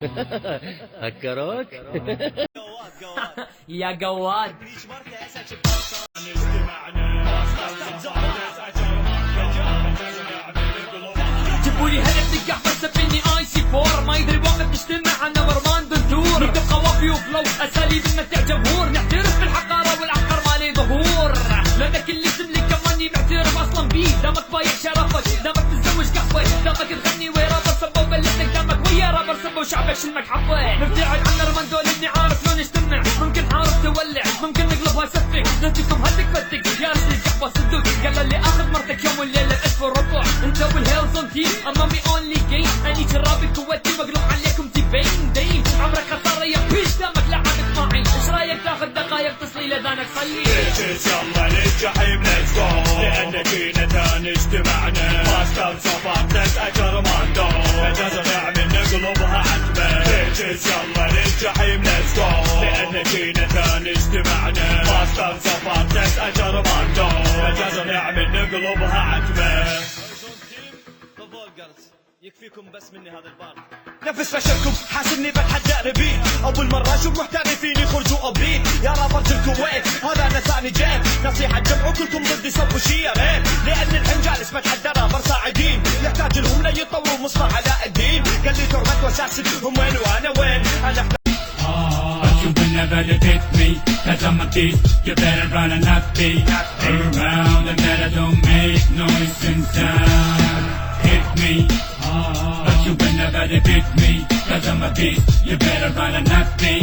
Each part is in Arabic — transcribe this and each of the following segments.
هكروك. يا جواد جيبولي هلا تقع بس مني اي سي 4 ما يدري وقت نجتمع انا ورمان دندور نكتب قوافي وفلو اساليب المتع جمهور نعترف بالحقاره والعقر مالي ظهور لانك اللي اسم لي كماني معترف اصلا بيه دامك بايع شرفك دامك تتزوج قهوه دامك تغني ويا رابر سبوا بلدك دامك ويا رابر سبوا شعبك شلمك حبه نبتعد عن رمان دول اني عارف لو نجتمع ممكن حارب تولع ممكن نقلبها سفك نتكم هدك فتك يا رجل القحوه صدق قال اللي اخذ مرتك يوم والليله الف وربع انت والهيلز اون تيم امامي اونلي جيم اني شرابي كويتي مقلوب عليكم تبين دين عمرك خطر يا بيش دامك لعبك معي ايش رايك تاخذ دقايق تصلي لاذانك صلي يلا للجحيم ليتس جو لان فينا ثاني اجتمعنا باستا وصفاتك اجر ماندو اجازه نعمل نقلبها عتبه يلا للجحيم ليتس جو لان فينا ثاني اجتمعنا باستا وصفاتك اجر ماندو اجازه نعمل نقلبها عتبه يكفيكم بس مني هذا البار نفس فشلكم حاسبني بتحدى ربيت اول مره اشوف محترفين يخرجوا ابريد يا رابر الكويت هذا انا ثاني جيت نصيحه جمعوا كلكم ضدي سووا شي يا ريت لان الحين جالس بتحدى رابر صاعدين يحتاج لهم ليطوروا مصطلح علاء الدين قال لي تعبت واساسي هم وين وانا وين انا But you will never defeat me, cause I'm a beast. You better run and not be around and better don't make noise in town. Hit me, but you will never defeat me, cause I'm a beast. You better run and not be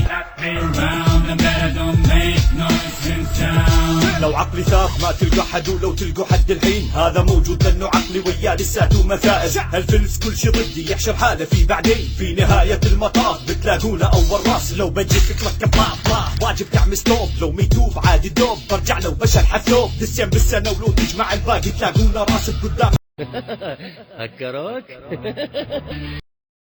around and better don't make noise in town. لو عقلي ثاق ما تلقى حد ولو تلقوا حد الحين هذا موجود لانه عقلي وياه لساته مثائل الفلس كل شي ضدي يحشر حاله في بعدين في نهاية المطاف بتلاقونا اول راس لو بجيك تتلقى بلاف واجب تعمل ستوب لو ميتوب عادي دوب برجع لو بشر حثوب دسيان بالسنة ولو تجمع الباقي تلاقونا راس قدام هكروك.